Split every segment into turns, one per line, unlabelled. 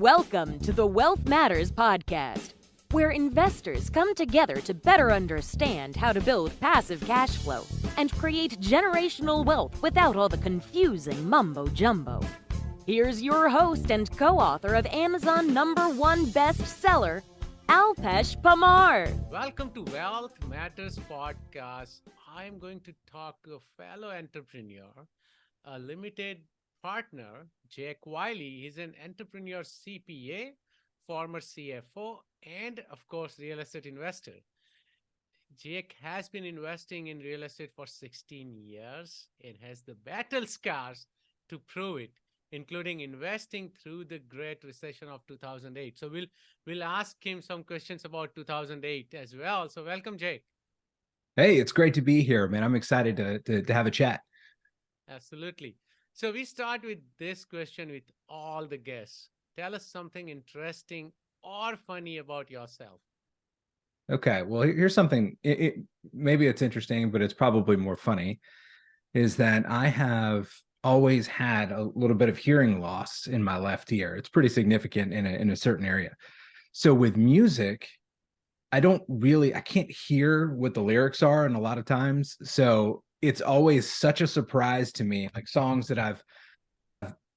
Welcome to the Wealth Matters podcast, where investors come together to better understand how to build passive cash flow and create generational wealth without all the confusing mumbo-jumbo. Here's your host and co-author of Amazon #1 bestseller, Alpesh Pamar.
Welcome to Wealth Matters podcast. I'm going to talk to a fellow entrepreneur, a limited partner, Jake Wiley. He's an entrepreneur CPA, former CFO, and of course, real estate investor. Jake has been investing in real estate for 16 years and has the battle scars to prove it, including investing through the Great Recession of 2008. So we'll ask him some questions about 2008 as well. So welcome, Jake.
Hey, it's great to be here, man. I'm excited to have a chat.
Absolutely. So we start with this question with all the guests. Tell us something interesting or funny about yourself.
Okay, well, here's something. Maybe it's interesting, but it's probably more funny, is that I have always had a little bit of hearing loss in my left ear. It's pretty significant in a certain area. So with music, I can't hear what the lyrics are, and a lot of times. So it's always such a surprise to me, like songs that I've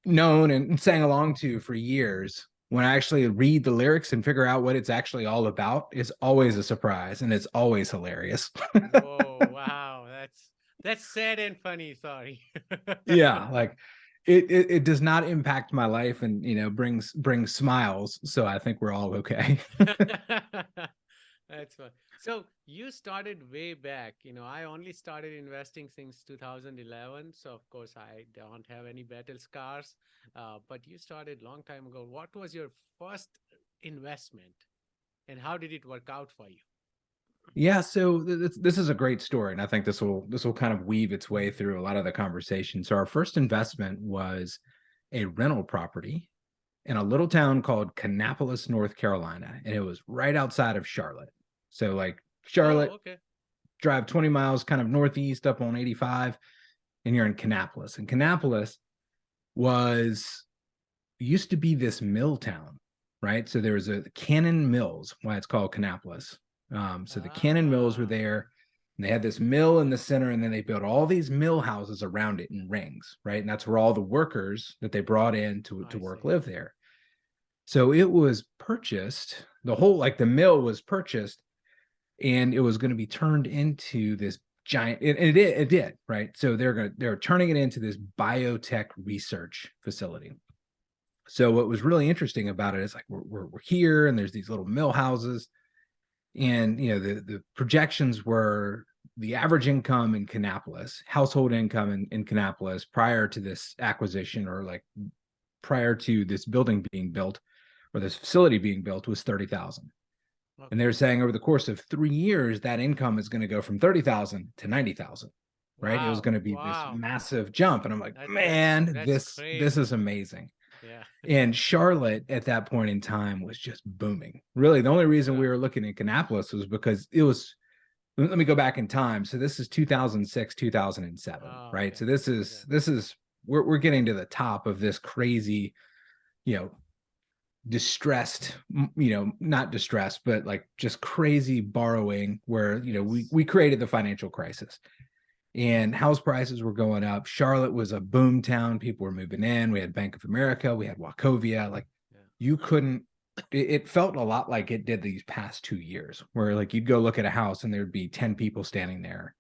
known and sang along to for years. When I actually read the lyrics and figure out what it's actually all about, is always a surprise, and it's always hilarious.
Oh, wow. That's sad and funny. Sorry.
Yeah, like it does not impact my life, and brings smiles. So I think we're all okay.
That's fun. So you started way back. I only started investing since 2011. So of course I don't have any battle scars. But you started long time ago. What was your first investment, and how did it work out for you?
Yeah, so this is a great story, and I think this will kind of weave its way through a lot of the conversation. So our first investment was a rental property in a little town called Kannapolis, North Carolina, and it was right outside of Charlotte. So like Charlotte,
okay.
Drive 20 miles kind of northeast up on 85, and you're in Kannapolis. And Kannapolis used to be this mill town, right? So there was a Cannon Mills, why it's called Kannapolis. So the Cannon Mills were there, and they had this mill in the center, and then they built all these mill houses around it in rings, right? And that's where all the workers that they brought in to work live there. So it was purchased, the mill was purchased, and it was going to be turned into this giant, and it did, right? So they're turning it into this biotech research facility. So what was really interesting about it is like we're here, and there's these little mill houses. And, the projections were the average income in Kannapolis, household income in Kannapolis prior to this acquisition, or like prior to this building being built, or this facility being built, was $30,000. Okay. And they're saying over the course of 3 years, that income is going to go from $30,000 to $90,000, right? Wow. It was going to be this massive jump. And I'm like, this is amazing.
Yeah.
And Charlotte at that point in time was just booming. Really, the only reason we were looking at Kannapolis was because let me go back in time. So this is 2006, 2007, right? Okay. So this is we're getting to the top of this crazy, distressed, not distressed, but like just crazy borrowing where, we created the financial crisis. And house prices were going up. Charlotte was a boom town. People were moving in. We had Bank of America. We had Wachovia. You couldn't, it felt a lot like it did these past 2 years, where like you'd go look at a house and there'd be 10 people standing there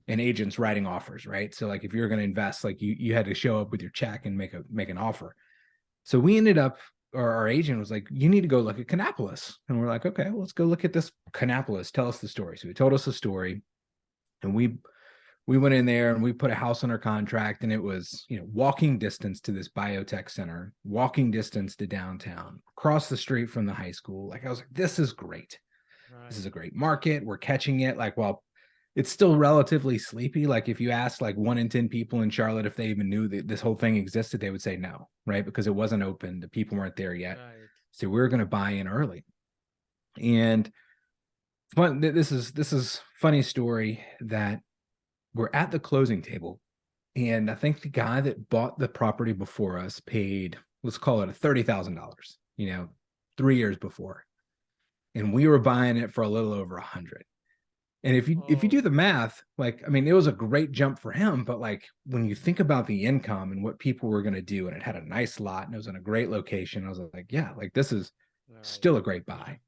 and agents writing offers, right? So like if you were going to invest, like you had to show up with your check and make an offer. So we ended up, or our agent was like, you need to go look at Kannapolis. And we're like, okay, well, let's go look at this Kannapolis. Tell us the story. So he told us the story, and we went in there and we put a house under contract, and it was, walking distance to this biotech center, walking distance to downtown, across the street from the high school. Like I was like, this is great. Right. This is a great market. We're catching it. Like, well, it's still relatively sleepy. Like if you ask like 1 in 10 people in Charlotte if they even knew that this whole thing existed, they would say no, right? Because it wasn't open. The people weren't there yet. Right. So we were going to buy in early. And this is funny story that we're at the closing table, and I think the guy that bought the property before us paid, let's call it $30,000. 3 years before, and we were buying it for a little over 100. And if you do the math, like, I mean, it was a great jump for him, but like when you think about the income and what people were going to do, and it had a nice lot and it was in a great location, I was like, yeah, like this is still a great buy.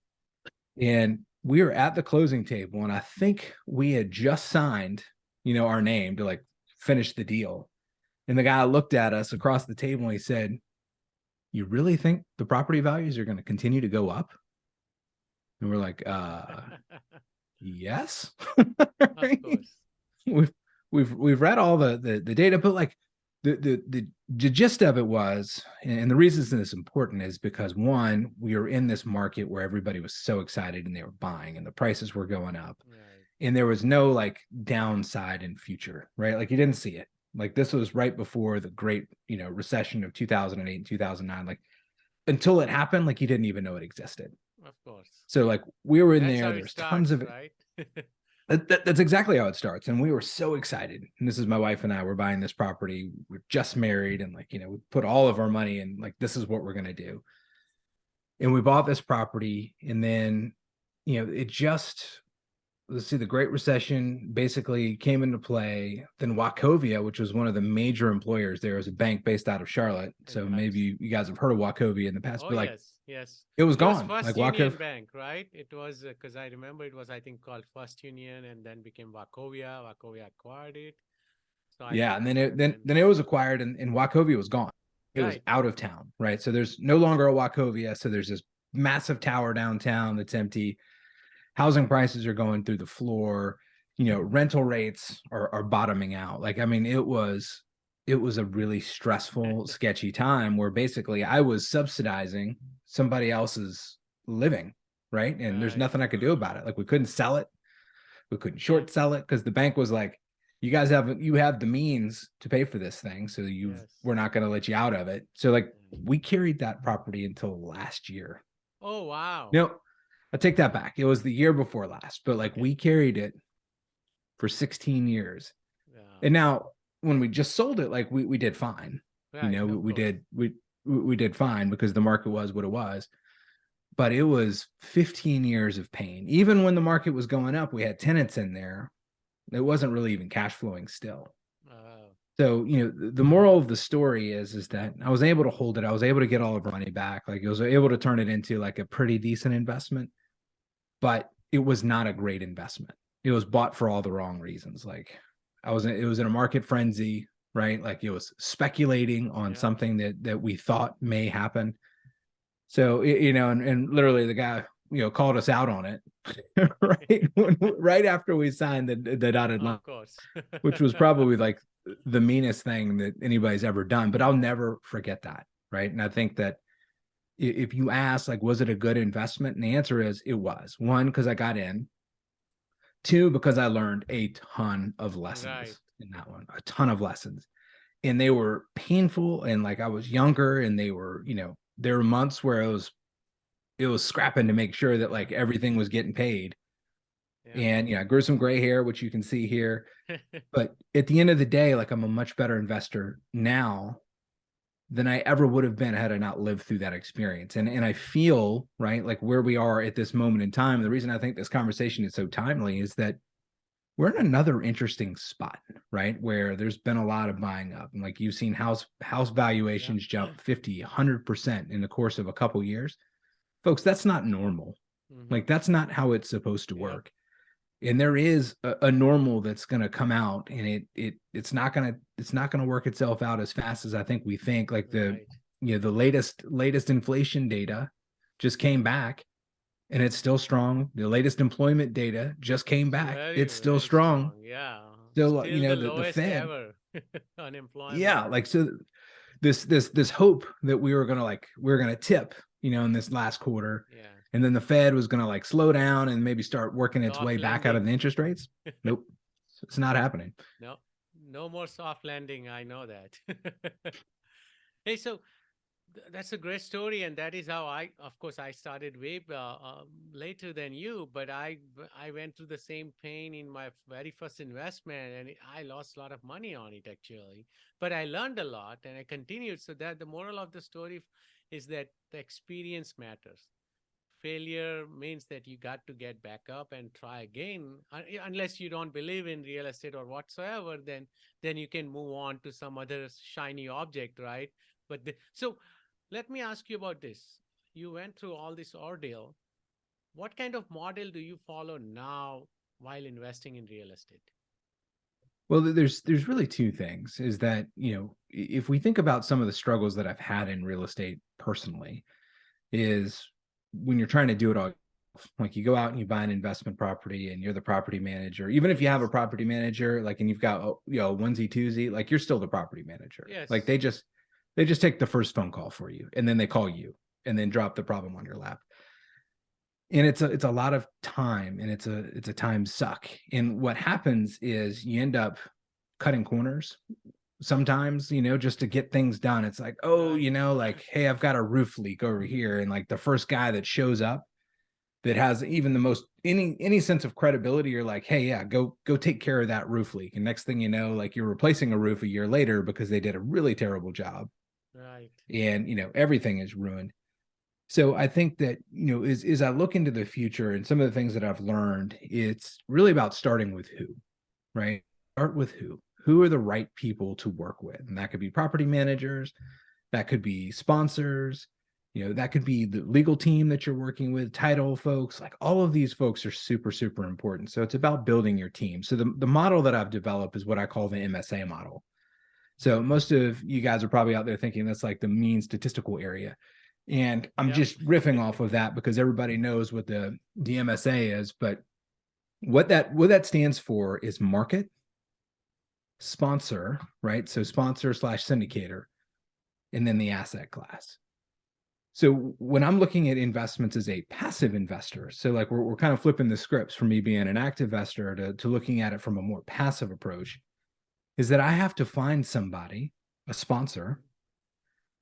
And we were at the closing table, and I think we had just signed, our name to like finish the deal. And the guy looked at us across the table and he said, "You really think the property values are going to continue to go up?" And we're like, yes.
Of course.
We've read all the data, but like the gist of it was, and the reason this is important is because, one, we were in this market where everybody was so excited and they were buying and the prices were going up, and there was no like downside in future, right? Like you didn't see it. Like this was right before the great, recession of 2008 and 2009. Like until it happened, like you didn't even know it existed.
Of course.
So like we were in
That's
there.
how
There's
starts,
tons of it.
Right?
That's exactly how it starts. And we were so excited. And this is my wife and I were buying this property. We're just married, and like, we put all of our money in, like, this is what we're going to do. And we bought this property, and then, it just, let's see, the Great Recession basically came into play. Then Wachovia, which was one of the major employers there, is a bank based out of Charlotte. So maybe you guys have heard of Wachovia in the past, but like,
yes.
it was gone.
First
like
Union Bank, right? It was because I remember it was, I think, called First Union, and then became Wachovia. Wachovia acquired it. So
and then it was acquired, and Wachovia was gone. It was out of town, right? So there's no longer a Wachovia. So there's this massive tower downtown that's empty. Housing prices are going through the floor. Rental rates are bottoming out. Like, I mean, it was a really stressful, sketchy time where basically I was subsidizing somebody else's living, right? And there's nothing I could do about it. Like we couldn't sell it. We couldn't short sell it because the bank was like, you guys have the means to pay for this thing. So we're not going to let you out of it. So like we carried that property until last year.
Oh, wow.
No, I take that back. It was the year before last, but like we carried it for 16 years. Yeah. And now when we just sold it, like we did fine. We did fine because the market was what it was. But it was 15 years of pain. Even when the market was going up, we had tenants in there. It wasn't really even cash flowing still. So, the moral of the story is that I was able to hold it. I was able to get all of our money back. Like I was able to turn it into like a pretty decent investment, but it was not a great investment. It was bought for all the wrong reasons. Like it was in a market frenzy, right? Like it was speculating on something that we thought may happen. So, and literally the guy, called us out on it, right after we signed the dotted line,
of course.
which was probably like the meanest thing that anybody's ever done. But I'll never forget that, right? And I think that if you ask, like, was it a good investment? And the answer is it was. One, because I got in. Two, because I learned a ton of lessons in that one, a ton of lessons. And they were painful. And like I was younger, and they were, there were months where it was scrapping to make sure that like everything was getting paid. And I grew some gray hair, which you can see here. But at the end of the day, like I'm a much better investor now than I ever would have been had I not lived through that experience. And I feel, right, like where we are at this moment in time, the reason I think this conversation is so timely is that we're in another interesting spot, right, where there's been a lot of buying up. And like you've seen house valuations jump 50, 100% in the course of a couple years. Folks, that's not normal. Like that's not how it's supposed to work. And there is a normal that's going to come out, and it's not going to work itself out as fast as I think we think. Like the latest inflation data just came back, and it's still strong. The latest employment data just came back. It's still strong.
Yeah.
Still,
the
the Fed
ever unemployment.
Yeah. Like, so this hope that we were going to tip, in this last quarter. Yeah. And then the Fed was going to like slow down and maybe start working its way back out of the interest rates. Nope. It's not happening.
No more soft landing. I know that. Hey, so That's a great story, and that is how of course, I started way later than you, but I went through the same pain in my very first investment, and I lost a lot of money on it actually. But I learned a lot, and I continued. So that the moral of the story is that the experience matters. Failure means that you got to get back up and try again. Unless you don't believe in real estate or whatsoever, then you can move on to some other shiny object, right? So let me ask you about this. You went through all this ordeal. What kind of model do you follow now while investing in real estate?
Well, there's really two things. Is that, if we think about some of the struggles that I've had in real estate personally, is when you're trying to do it all, like you go out and you buy an investment property and you're the property manager. Even if you have a property manager, like, and you've got, onesie twosie, like, you're still the property manager.
Yes.
Like, they just take the first phone call for you, and then they call you and then drop the problem on your lap. And it's a lot of time, and it's a time suck. And what happens is you end up cutting corners sometimes, just to get things done. It's like, oh, like, hey, I've got a roof leak over here. And like the first guy that shows up that has even the most any sense of credibility, you're like, hey, yeah, go take care of that roof leak. And next thing you know, like, you're replacing a roof a year later because they did a really terrible job.
Right.
And everything is ruined. So I think that, as I look into the future and some of the things that I've learned, it's really about starting with who, right? Start with who. Who are the right people to work with? And that could be property managers, that could be sponsors, that could be the legal team that you're working with, title folks. Like, all of these folks are super, super important. So it's about building your team. So the model that I've developed is what I call the MSA model. So most of you guys are probably out there thinking that's like the mean statistical area. And I'm just riffing off of that because everybody knows what the MSA is. But what that stands for is market, sponsor, right? So sponsor / syndicator, and then the asset class. So when I'm looking at investments as a passive investor, so like we're kind of flipping the scripts from me being an active investor to looking at it from a more passive approach, is that I have to find somebody, a sponsor,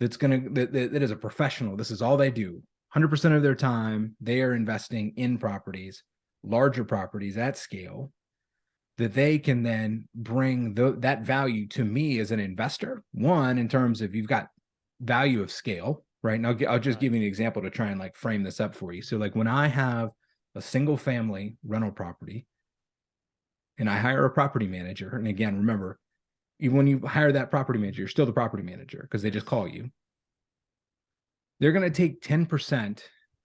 that is a professional. This is all they do. 100% of their time, they are investing in properties, larger properties at scale, that they can then bring that value to me as an investor. One, in terms of, you've got value of scale, right? And I'll just give you an example to try and like frame this up for you. So like, when I have a single family rental property and I hire a property manager, and again, remember, even when you hire that property manager, you're still the property manager because they just call you. They're going to take 10%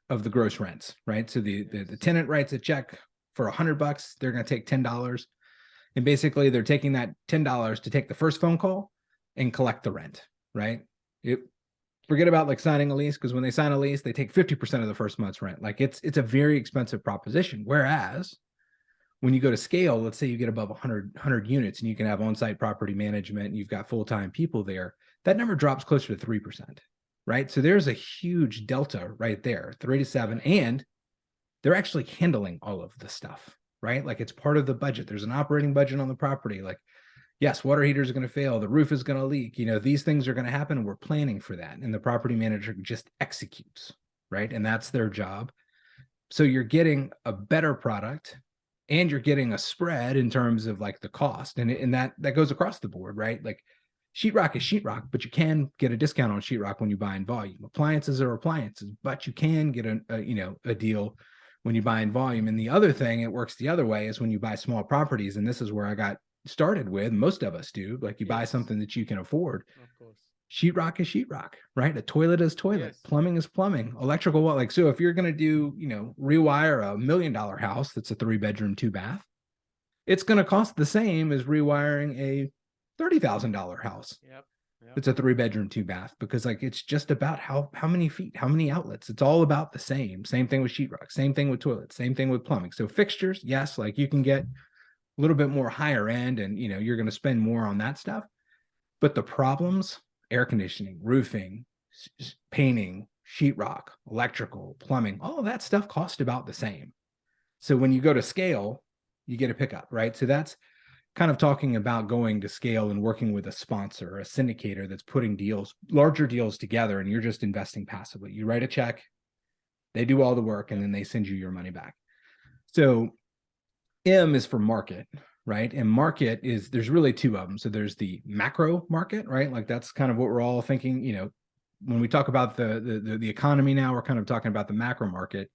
of the gross rents, right? So the tenant writes a check for $100. They're going to take $10. And basically they're taking that $10 to take the first phone call and collect the rent, right? Forget about like signing a lease, because when they sign a lease, they take 50% of the first month's rent. Like, it's a very expensive proposition. Whereas when you go to scale, let's say you get above 100 units and you can have on-site property management and you've got full-time people there, that number drops closer to 3%, right? So there's a huge delta right there, 3 to 7, and they're actually handling all of the stuff, right? Like, it's part of the budget. There's an operating budget on the property. Like, yes, water heaters are going to fail. The roof is going to leak. These things are going to happen, and we're planning for that. And the property manager just executes, right? And that's their job. So you're getting a better product, and you're getting a spread in terms of like the cost, and that goes across the board, right? Like, sheetrock is sheetrock, but you can get a discount on sheetrock when you buy in volume. Appliances are appliances, but you can get a deal when you buy in volume. And the other thing, it works the other way, is when you buy small properties, and this is where I got started with. Most of us do. Like, you buy something that you can afford.
Of course.
Sheetrock is sheetrock, right? A toilet is toilet. Yes. Plumbing is plumbing. Electrical, like, so if you're going to do, rewire a $1 million house that's a 3-bedroom, 2-bath, it's going to cost the same as rewiring a $30,000 house.
Yep.
It's a 3-bedroom, 2-bath, because like, it's just about how many feet, how many outlets. It's all about the same thing with sheetrock, same thing with toilets, same thing with plumbing. So fixtures, yes, like, you can get a little bit more higher end, and you're going to spend more on that stuff. But the problems, air conditioning, roofing, painting, sheetrock, electrical, plumbing, all of that stuff cost about the same. So when you go to scale, you get a pickup, right? So that's kind of talking about going to scale and working with a sponsor, a syndicator that's putting larger deals together, and you're just investing passively. You write a check, they do all the work, and then they send you your money back. So M is for market, right? And market there's really two of them. So there's the macro market, right? Like that's kind of what we're all thinking, when we talk about the economy now, we're kind of talking about the macro market.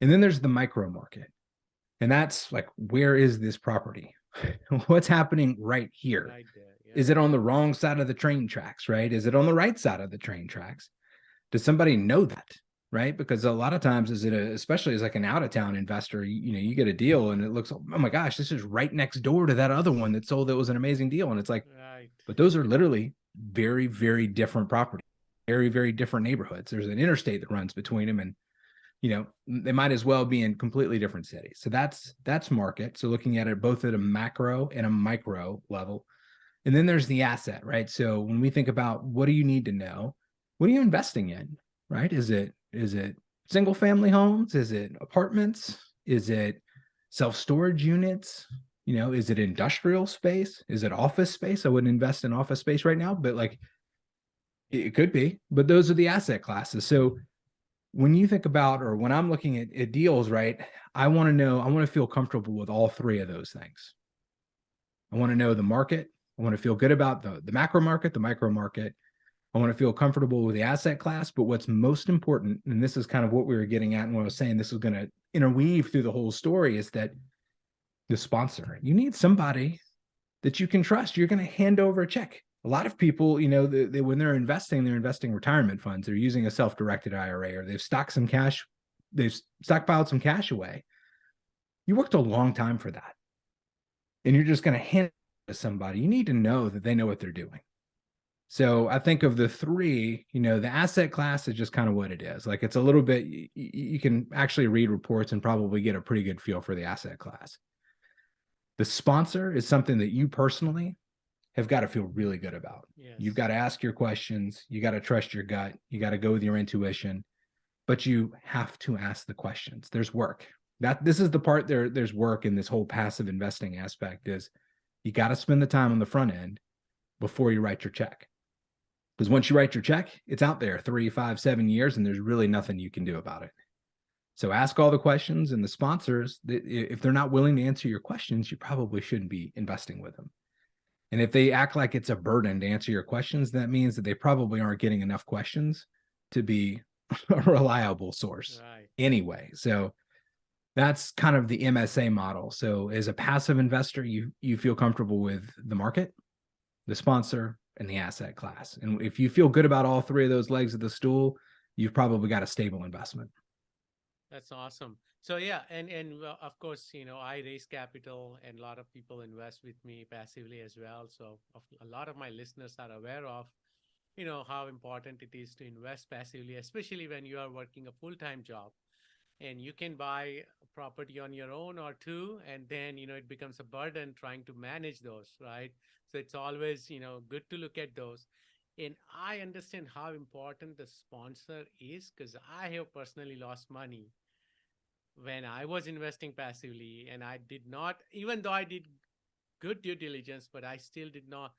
And then there's the micro market. And that's like, where is this property? What's happening right here? Right there, yeah. Is it on the wrong side of the train tracks, right? Is it on the right side of the train tracks? Does somebody know that, right? Because a lot of times, especially as like an out-of-town investor, you get a deal and it looks, oh my gosh, this is right next door to that other one that sold that was an amazing deal. And it's like, right. But those are literally very, very different properties, very, very different neighborhoods. There's an interstate that runs between them, and they might as well be in completely different cities. So that's market. So looking at it both at a macro and a micro level. And then there's the asset, right? So when we think about what do you need to know, what are you investing in, right? Is it single family homes? Is it apartments? Is it self-storage units? Is it industrial space? Is it office space? I wouldn't invest in office space right now, but like it could be. But those are the asset classes. So when you think about, or when I'm looking at deals, right, I want to feel comfortable with all three of those things. I want to know the market. I want to feel good about the macro market, the micro market. I want to feel comfortable with the asset class. But what's most important, and this is kind of what we were getting at, and what I was saying, this is going to interweave through the whole story, is that the sponsor, you need somebody that you can trust. You're going to hand over a check. A lot of people, when they're investing retirement funds. They're using a self-directed IRA, or they've stockpiled some cash away. You worked a long time for that, and you're just going to hand it to somebody. You need to know that they know what they're doing. So I think of the three, the asset class is just kind of what it is. Like it's a little bit, you can actually read reports and probably get a pretty good feel for the asset class. The sponsor is something that you personally have got to feel really good about. Yes. You've got to ask your questions. You got to trust your gut. You got to go with your intuition, but you have to ask the questions. There's work. This is the part there's work in this whole passive investing aspect. Is you got to spend the time on the front end before you write your check. Because once you write your check, it's out there 3, 5, 7 years, and there's really nothing you can do about it. So ask all the questions, and the sponsors, if they're not willing to answer your questions, you probably shouldn't be investing with them. And if they act like it's a burden to answer your questions, that means that they probably aren't getting enough questions to be a reliable source anyway. So that's kind of the MSA model. So as a passive investor, you feel comfortable with the market, the sponsor, and the asset class. And if you feel good about all three of those legs of the stool, you've probably got a stable investment.
That's awesome. So yeah, and of course, I raise capital, and a lot of people invest with me passively as well. So a lot of my listeners are aware of, how important it is to invest passively, especially when you are working a full-time job, and you can buy a property on your own or two, and then, it becomes a burden trying to manage those, right? So it's always, good to look at those. And I understand how important the sponsor is, because I have personally lost money when I was investing passively, and I did not, even though I did good due diligence, but I still did not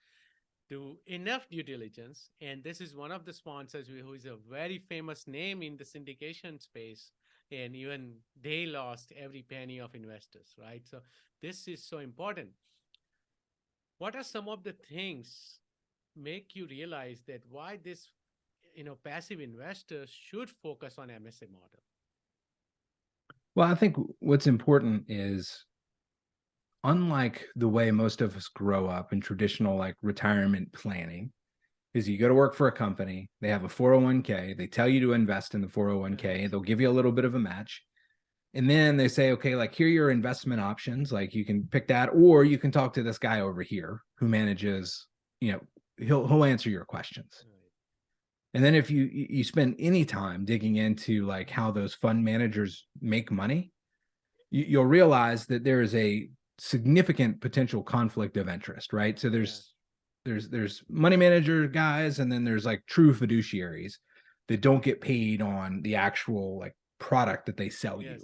do enough due diligence. And this is one of the sponsors who is a very famous name in the syndication space. And even they lost every penny of investors, right? So this is so important. What are some of the things make you realize that why this, passive investors should focus on MSA model?
Well, I think what's important is, unlike the way most of us grow up in traditional like retirement planning, is you go to work for a company, they have a 401k, they tell you to invest in the 401k, they'll give you a little bit of a match. And then they say, okay, like here are your investment options. Like you can pick that, or you can talk to this guy over here who manages, he'll answer your questions. And then if you spend any time digging into like how those fund managers make money, you'll realize that there is a significant potential conflict of interest, right? So there's money manager guys, and then there's like true fiduciaries that don't get paid on the actual like product that they sell you.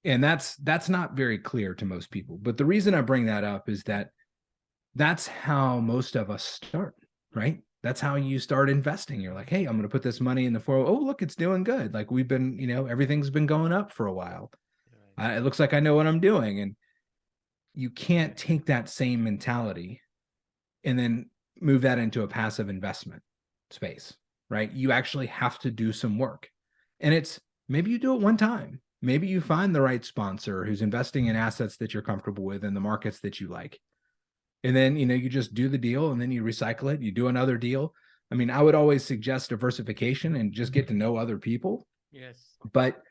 And that's not very clear to most people. But the reason I bring that up is that that's how most of us start, right? That's how you start investing. You're like, hey, I'm going to put this money in the 401. Oh, look, it's doing good. Like we've been, everything's been going up for a while.
Right.
It looks like I know what I'm doing. And you can't take that same mentality and then move that into a passive investment space, right? You actually have to do some work. And it's maybe you do it one time. Maybe you find the right sponsor who's investing in assets that you're comfortable with in the markets that you like. And then, you just do the deal and then you recycle it. You do another deal. I mean, I would always suggest diversification and just get to know other people.
Yes.
But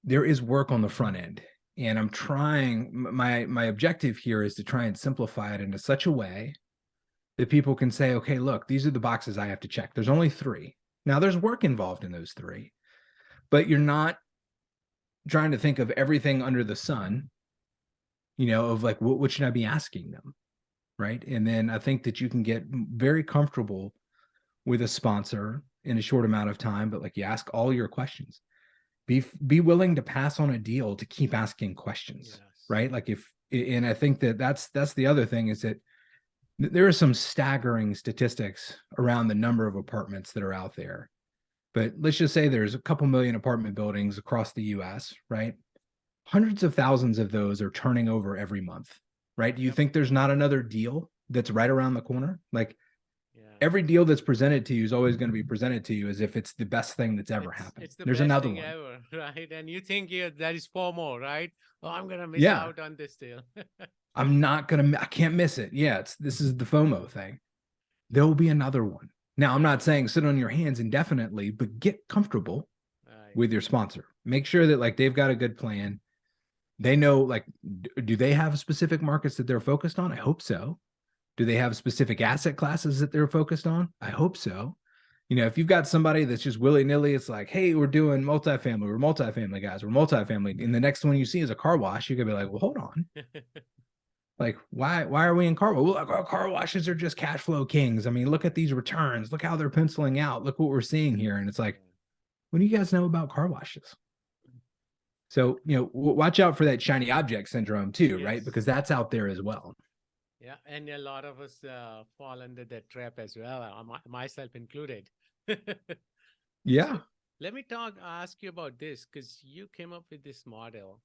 there is work on the front end. And I'm trying, my objective here is to try and simplify it into such a way that people can say, okay, look, these are the boxes I have to check. There's only 3. Now there's work involved in those 3, but you're not trying to think of everything under the sun, of like, what should I be asking them? Right. And then I think that you can get very comfortable with a sponsor in a short amount of time, but like you ask all your questions, be willing to pass on a deal to keep asking questions.
Yes.
Right. Like and I think that's the other thing is that there are some staggering statistics around the number of apartments that are out there. But let's just say there's a couple million apartment buildings across the US, right? Hundreds of thousands of those are turning over every month, right? Do you think there's not another deal that's right around the corner? Like every deal that's presented to you is always going to be presented to you as if it's the best thing that's ever happened.
It's the
There's
best
another
thing
one.
ever, right? And you think there is 4 more, right? Oh, I'm going to miss out on this deal.
I can't miss it. Yeah, this is the FOMO thing. There will be another one. Now, I'm not saying sit on your hands indefinitely, but get comfortable with your sponsor. Make sure that like they've got a good plan. They know, like, do they have specific markets that they're focused on? I hope so. Do they have specific asset classes that they're focused on? I hope so. If you've got somebody that's just willy-nilly, it's like, hey, we're doing multifamily. We're multifamily guys. We're multifamily. And the next one you see is a car wash. You're going to be like, well, hold on. Like, why are we in car wash? Well, like, our car washes are just cash flow kings. I mean, look at these returns. Look how they're penciling out. Look what we're seeing here. And it's like, what do you guys know about car washes? So, watch out for that shiny object syndrome too, right? Because that's out there as well.
Yeah. And a lot of us fall under that trap as well, myself included.
Yeah.
So let me ask you about this because you came up with this model.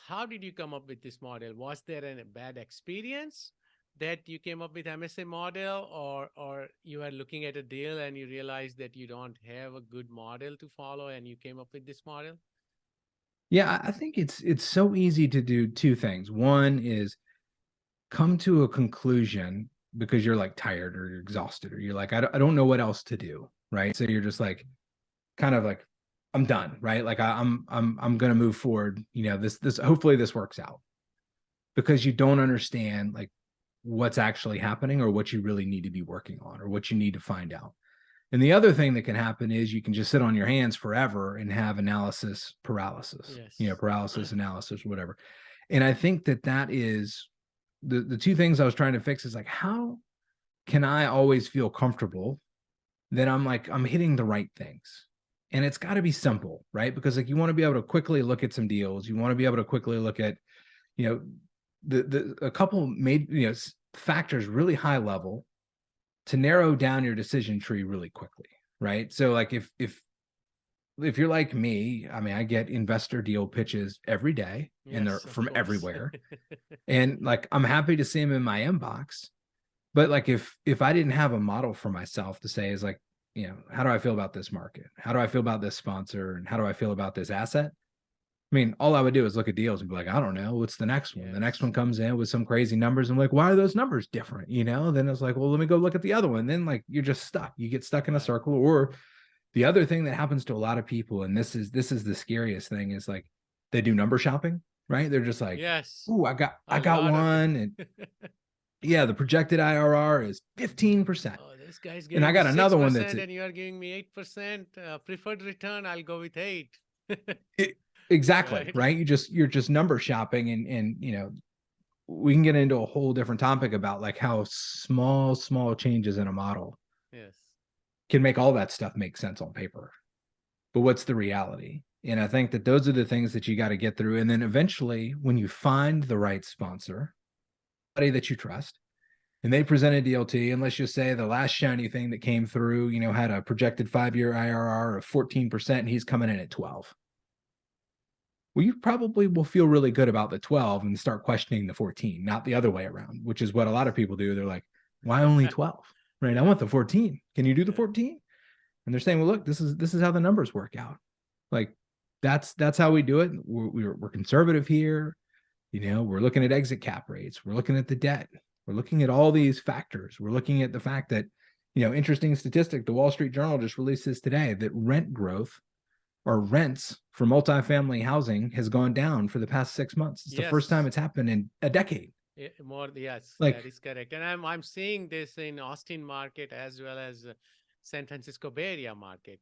How did you come up with this model? Was there a bad experience that you came up with MSA model, or you were looking at a deal and you realized that you don't have a good model to follow and you came up with this model?
Yeah, I think it's so easy to do 2 things. One is come to a conclusion because you're like tired or you're exhausted or you're like, I don't know what else to do, right? So you're just like, kind of like, I'm done, right? Like I'm going to move forward. This hopefully this works out, because you don't understand like what's actually happening or what you really need to be working on or what you need to find out. And the other thing that can happen is you can just sit on your hands forever and have analysis paralysis, paralysis analysis, whatever. And I think that is the 2 things I was trying to fix is like, how can I always feel comfortable that I'm hitting the right things? And it's got to be simple, right? Because like you want to be able to quickly look at some deals. You want to be able to quickly look at, a couple made, factors really high level to narrow down your decision tree really quickly, right? So like if you're like me, I mean, I get investor deal pitches every day and they're from everywhere. And like, I'm happy to see them in my inbox. But like, if I didn't have a model for myself to say is like, how do I feel about this market? How do I feel about this sponsor? And how do I feel about this asset? I mean, all I would do is look at deals and be like, I don't know, what's the next one? The next one comes in with some crazy numbers. I'm like, why are those numbers different? Then it's like, well, let me go look at the other one. Then like, you're just stuck. You get stuck in a circle. Or the other thing that happens to a lot of people, and this is the scariest thing, is like they do number shopping, right? They're just like, oh, I got one. And yeah, the projected IRR is 15%.
Oh, this guy's getting
and I got another one that's
and you are giving me 8% preferred return. I'll go with 8.
Exactly. Right. You're just number shopping, and we can get into a whole different topic about like how small changes in a model can make all that stuff make sense on paper. But what's the reality? And I think that those are the things that you got to get through. And then eventually, when you find the right sponsor, somebody that you trust, and they present a deal to you, and let's just say the last shiny thing that came through, had a projected 5-year IRR of 14%, and he's coming in at 12. Well, you probably will feel really good about the 12 and start questioning the 14, not the other way around, which is what a lot of people do. They're like, why only 12? Right? I want the 14. Can you do the 14? And they're saying, well, look, this is how the numbers work out. Like that's how we do it. We're conservative here. We're looking at exit cap rates. We're looking at the debt. We're looking at all these factors. We're looking at the fact that, interesting statistic, the Wall Street Journal just released this today, that rent growth or rents for multifamily housing has gone down for the past 6 months. It's the first time it's happened in a decade.
Yes,
like,
that is correct. And I'm seeing this in Austin market as well as San Francisco Bay Area market.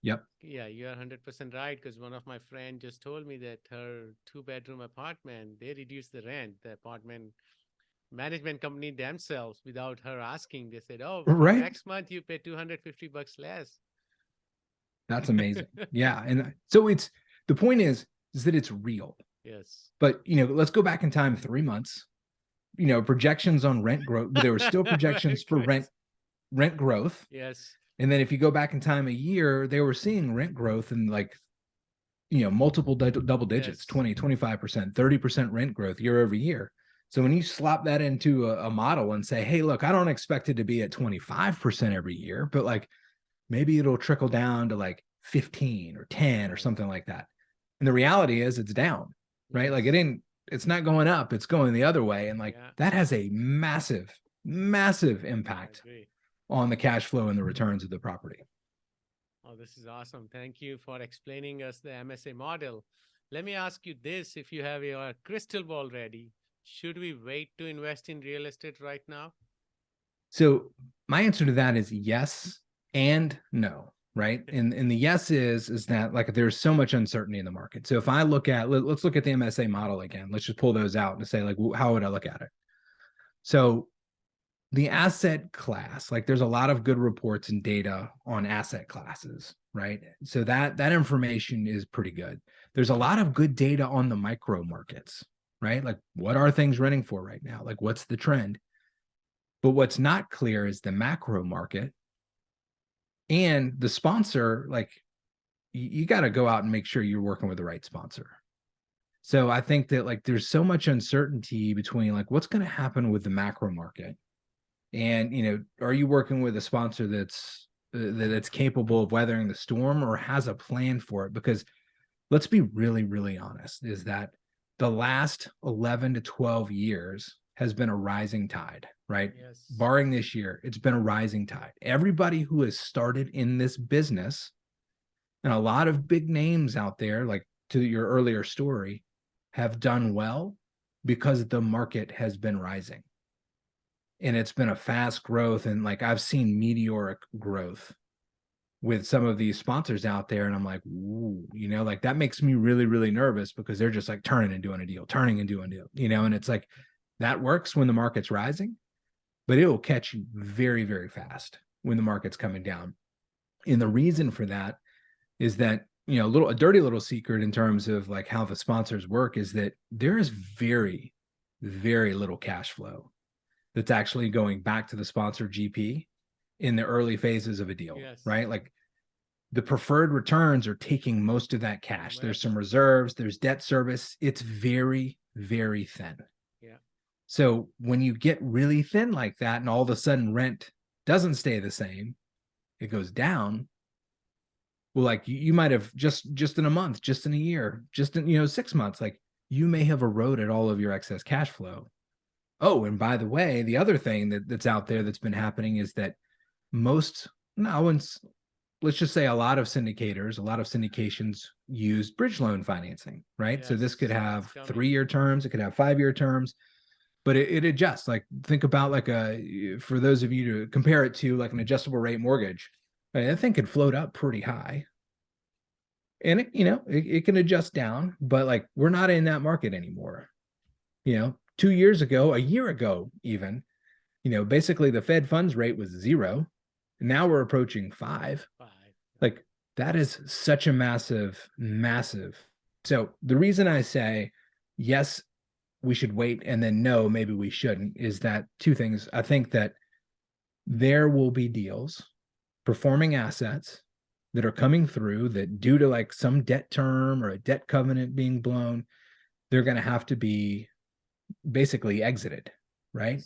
Yep.
Yeah, you're 100% right, because one of my friends just told me that her 2-bedroom apartment, they reduced the rent. The apartment management company themselves, without her asking, they said, oh,
right,
next month you pay $250 less.
That's amazing. Yeah. And so the point is that it's real.
Yes.
But, let's go back in time 3 months, projections on rent growth. There were still projections for rent growth.
Yes.
And then if you go back in time a year, they were seeing rent growth in multiple double digits, 20, 25%, 30% rent growth year over year. So when you slop that into a model and say, hey, look, I don't expect it to be at 25% every year, but maybe it'll trickle down to 15 or 10 or something like that. And the reality is it's down, right? Yes. It's not going up, it's going the other way. And that has a massive, massive impact on the cash flow and the returns of the property.
Oh, this is awesome. Thank you for explaining us the MSA model. Let me ask you this. If you have your crystal ball ready, should we wait to invest in real estate right now?
So my answer to that is yes and no, right? And the yes is that there's so much uncertainty in the market. So if I look at, let's look at the MSA model again. Let's just pull those out and say how would I look at it? So the asset class, there's a lot of good reports and data on asset classes, right? So that information is pretty good. There's a lot of good data on the micro markets, right? What are things renting for right now? What's the trend? But what's not clear is the macro market and the sponsor. You got to go out and make sure you're working with the right sponsor. So I think that there's so much uncertainty between what's going to happen with the macro market. And, are you working with a sponsor that's capable of weathering the storm or has a plan for it? Because let's be really, really honest, is that the last 11 to 12 years has been a rising tide, right?
Yes.
Barring this year, it's been a rising tide. Everybody who has started in this business, and a lot of big names out there, to your earlier story, have done well because the market has been rising. And it's been a fast growth. And I've seen meteoric growth with some of these sponsors out there. And I'm like, ooh, that makes me really, really nervous because they're just turning and doing a deal, and it's that works when the market's rising, but it will catch you very, very fast when the market's coming down. And the reason for that is that, a dirty little secret in terms of how the sponsors work is that there is very, very little cash flow that's actually going back to the sponsor GP in the early phases of a deal, right? The preferred returns are taking most of that cash. Right. There's some reserves, there's debt service. It's very, very thin.
Yeah.
So when you get really thin like that and all of a sudden rent doesn't stay the same, it goes down. Well, you might have just in a month, just in a year, just in, 6 months, you may have eroded all of your excess cash flow. Oh, and by the way, the other thing that's out there that's been happening is that let's just say a lot of syndications use bridge loan financing, right? Yes, so this could have 3-year terms, it could have 5-year terms, but it adjusts. Think about for those of you to compare it to an adjustable rate mortgage, that thing could float up pretty high. And it can adjust down, but we're not in that market anymore. 2 years ago, a year ago, even, basically the Fed funds rate was 0. And now we're approaching 5. That is such a massive, massive. So the reason I say, yes, we should wait, and then no, maybe we shouldn't, is that two things. I think that there will be deals, performing assets that are coming through that, due to like some debt term or a debt covenant being blown, they're going to have to be basically exited, right?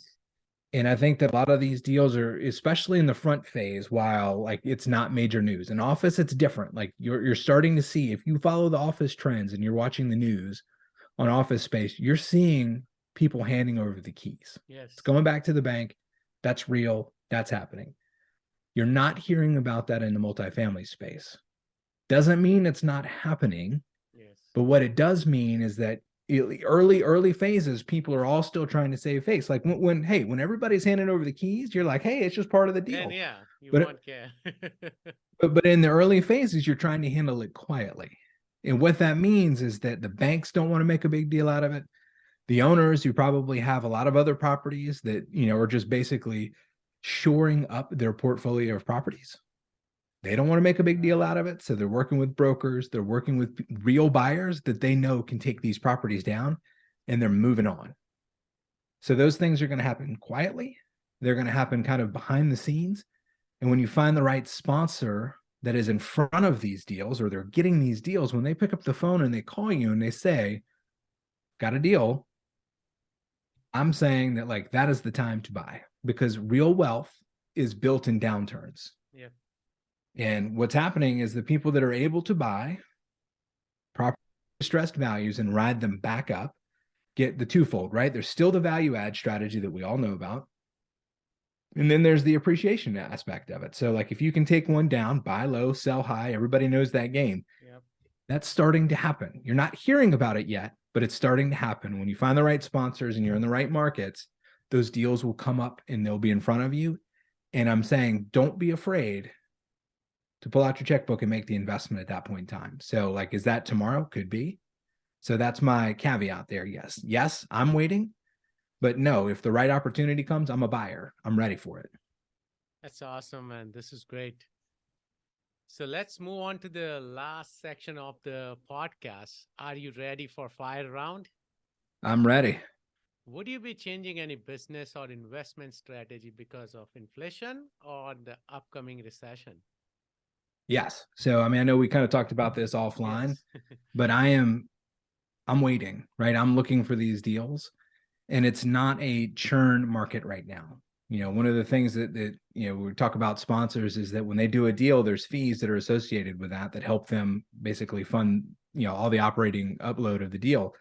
And I think that a lot of these deals are, especially in the front phase, while like it's not major news. In office, it's different. Like you're starting to see, if you follow the office trends and you're watching the news on office space, you're seeing people handing over the keys.
Yes.
It's going back to the bank. That's real. That's happening. You're not hearing about that in the multifamily space. Doesn't mean it's not happening.
Yes.
But what it does mean is that early phases, people are all still trying to save face. Like when everybody's handing over the keys, you're like, hey, it's just part of the deal.
And yeah, you
But-
won't care.
But in the early phases, you're trying to handle it quietly. And what that means is that the banks don't want to make a big deal out of it. The owners, who probably have a lot of other properties that, are just basically shoring up their portfolio of properties, they don't want to make a big deal out of it. So they're working with brokers. They're working with real buyers that they know can take these properties down, and they're moving on. So those things are going to happen quietly. They're going to happen kind of behind the scenes. And when you find the right sponsor that is in front of these deals, or they're getting these deals, when they pick up the phone and they call you and they say, got a deal, I'm saying that like that is the time to buy, because real wealth is built in downturns.
Yeah.
And what's happening is the people that are able to buy proper distressed values and ride them back up get the twofold, right? There's still the value add strategy that we all know about. And then there's the appreciation aspect of it. So like if you can take one down, buy low, sell high, everybody knows that game.
Yep.
That's starting to happen. You're not hearing about it yet, but it's starting to happen. When you find the right sponsors and you're in the right markets, those deals will come up and they'll be in front of you. And I'm saying, don't be afraid to pull out your checkbook and make the investment at that point in time. So like, is that tomorrow? Could be. So that's my caveat there. Yes, I'm waiting, but no, if the right opportunity comes, I'm a buyer. I'm ready for it.
That's awesome, man. This is great. So let's move on to the last section of the podcast. Are you ready for fire round?
I'm ready.
Would you be changing any business or investment strategy because of inflation or the upcoming recession?
Yes. So, I mean, I know we kind of talked about this offline,
Yes.
but I'm waiting, right? I'm looking for these deals, and it's not a churn market right now. One of the things that we talk about sponsors is that when they do a deal, there's fees that are associated with that help them basically fund, all the operating upload of the deal.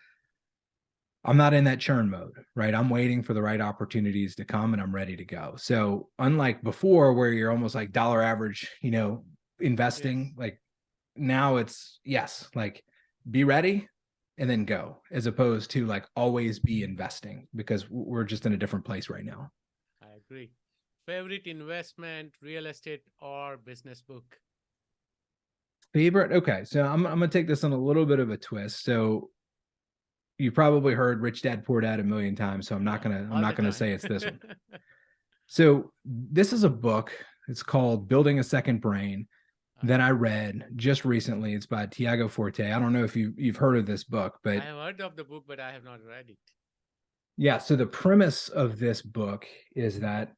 I'm not in that churn mode, right? I'm waiting for the right opportunities to come, and I'm ready to go. So unlike before, where you're almost like dollar average, investing,
Yes.
like now it's like be ready and then go, as opposed to like always be investing, because we're just in a different place right now.
I agree. Favorite investment, real estate, or business book?
Favorite? Okay, so I'm gonna take this on a little bit of a twist. So you probably heard Rich Dad Poor Dad a million times, so I'm not gonna say it's this one. So this is a book. It's called Building a Second Brain that I read just recently. It's by Tiago Forte. I don't know if you've heard of this book, but
I have heard of the book, but I have not read it.
yeah. So the premise of this book is that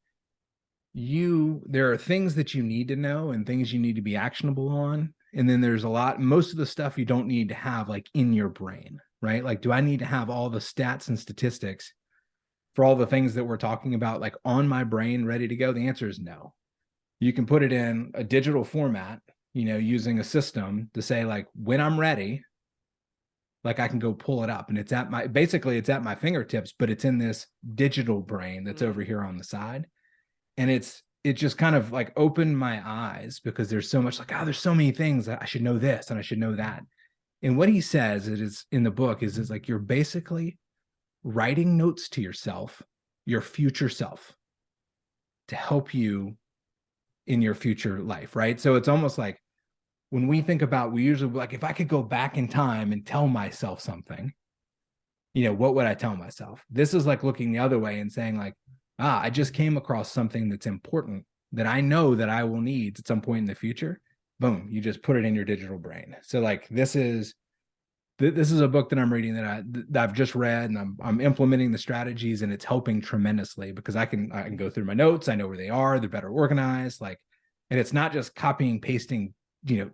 there are things that you need to know and things you need to be actionable on. And then there's most of the stuff you don't need to have like in your brain, right? Like, do I need to have all the stats and statistics for all the things that we're talking about, like on my brain, ready to go? The answer is no. You can put it in a digital format, using a system to say like, when I'm ready, like I can go pull it up, and it's at my fingertips, but it's in this digital brain that's over here on the side. And it just kind of like opened my eyes, because there's so much like, there's so many things that I should know this and I should know that. And what he says, it is in the book, is like, you're basically writing notes to yourself, your future self, to help you in your future life, right? So it's almost like when we think about, we usually like, if I could go back in time and tell myself something, what would I tell myself? This is like looking the other way and saying like, I just came across something that's important that I know that I will need at some point in the future. boom, you just put it in your digital brain. So like this is a book that I'm reading that I've just read, and I'm implementing the strategies, and it's helping tremendously because I can go through my notes. I know where they are. They're better organized. Like, and it's not just copying, pasting,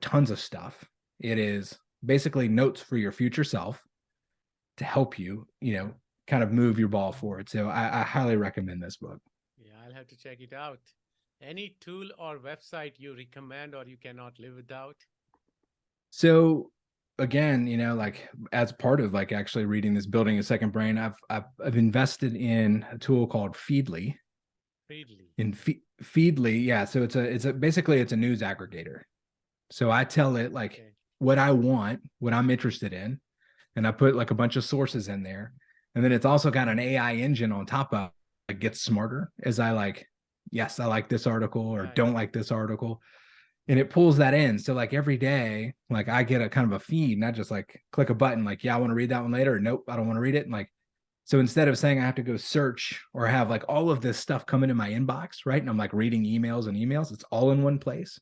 tons of stuff. It is basically notes for your future self to help you, kind of move your ball forward. So I highly recommend this book.
Yeah, I'll have to check it out. Any tool or website you recommend or you cannot live without?
So again, like as part of like actually reading this Building a Second Brain, I've invested in a tool called Feedly. Feedly, yeah. So it's basically a news aggregator. So I tell it like what I want, what I'm interested in, and I put like a bunch of sources in there. And then it's also got an AI engine on top of it, like gets smarter as I like, yes, I like this article or don't like this article. And it pulls that in. So like every day, like I get a kind of a feed, not just like click a button, like, yeah, I want to read that one later. Or, nope, I don't want to read it. And like, so instead of saying I have to go search or have like all of this stuff come into my inbox, right? And I'm like reading emails, it's all in one place.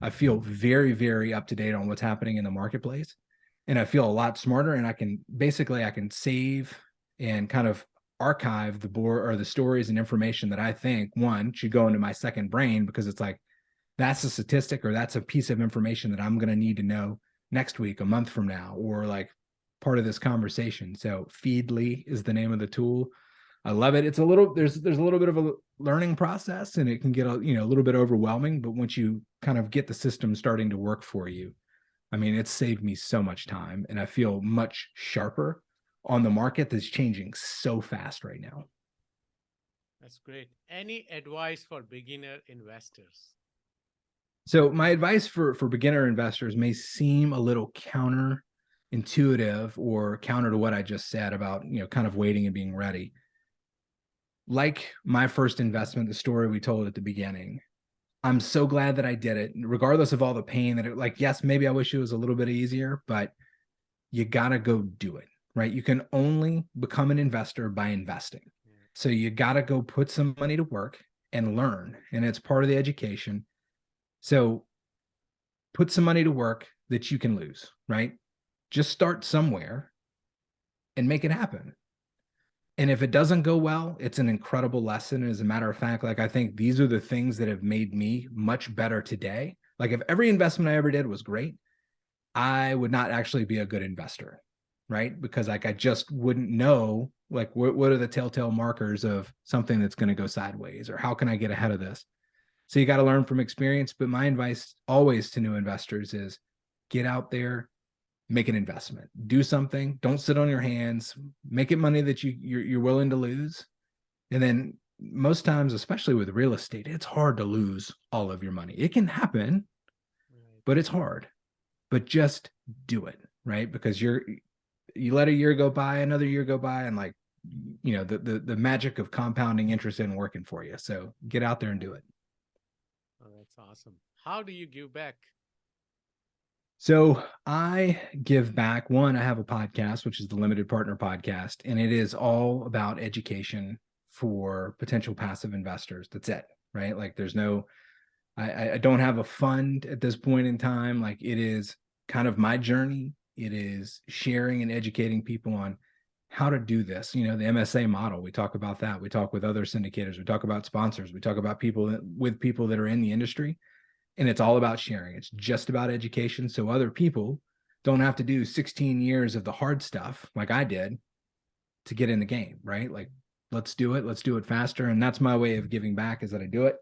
I feel very, very up to date on what's happening in the marketplace. And I feel a lot smarter, and I can save and kind of archive the board or the stories and information that I think one should go into my second brain, because it's like, that's a statistic or that's a piece of information that I'm going to need to know next week, a month from now, or like part of this conversation. So Feedly is the name of the tool. I love it. It's a little, there's a little bit of a learning process, and it can get a little bit overwhelming, but once you kind of get the system starting to work for you, I mean, it's saved me so much time, and I feel much sharper on the market that's changing so fast right now.
That's great. Any advice for beginner investors?
So my advice for beginner investors may seem a little counterintuitive or counter to what I just said about, kind of waiting and being ready. Like my first investment, the story we told at the beginning, I'm so glad that I did it, regardless of all the pain that yes, maybe I wish it was a little bit easier, but you got to go do it, right? You can only become an investor by investing. So you got to go put some money to work and learn. And it's part of the education. So put some money to work that you can lose, right? Just start somewhere and make it happen. And if it doesn't go well, it's an incredible lesson. And as a matter of fact, like I think these are the things that have made me much better today. Like if every investment I ever did was great, I would not actually be a good investor, right? Because like I just wouldn't know like what are the telltale markers of something that's going to go sideways, or how can I get ahead of this? So you got to learn from experience. But my advice always to new investors is get out there, make an investment, do something, don't sit on your hands, make it money that you're willing to lose. And then most times, especially with real estate, it's hard to lose all of your money. It can happen, but it's hard. But just do it, right? Because you let a year go by, another year go by, and like, the magic of compounding interest isn't working for you. So get out there and do it.
Oh, that's awesome. How do you give back?
So I give back. One, I have a podcast, which is the Limited Partner Podcast, and it is all about education for potential passive investors. That's it, right? Like there's no, I don't have a fund at this point in time. Like it is kind of my journey. It is sharing and educating people on how to do this. The MSA model, we talk about that. We talk with other syndicators. We talk about sponsors. We talk about people that are in the industry. And it's all about sharing. It's just about education. So other people don't have to do 16 years of the hard stuff like I did to get in the game, right? Like, let's do it. Let's do it faster. And that's my way of giving back, is that I do it.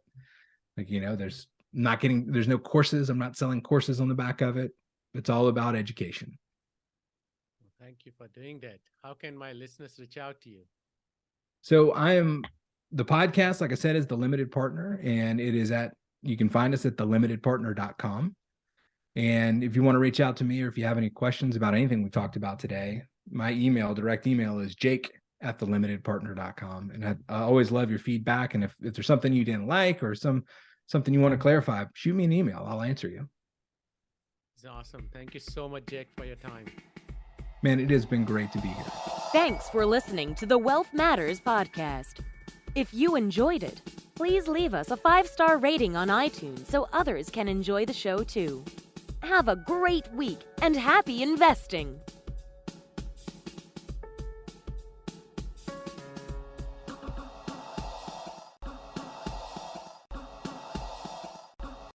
Like, there's no courses. I'm not selling courses on the back of it. It's all about education.
Well, thank you for doing that. How can my listeners reach out to you?
So the podcast, like I said, is The Limited Partner, and you can find us at thelimitedpartner.com. And if you want to reach out to me, or if you have any questions about anything we talked about today, my direct email is jake@thelimitedpartner.com. And I always love your feedback. And if there's something you didn't like or something you want to clarify, shoot me an email. I'll answer you.
It's awesome. Thank you so much, Jake, for your time.
Man, it has been great to be here.
Thanks for listening to the Wealth Matters podcast. If you enjoyed it, please leave us a 5-star rating on iTunes so others can enjoy the show too. Have a great week and happy investing!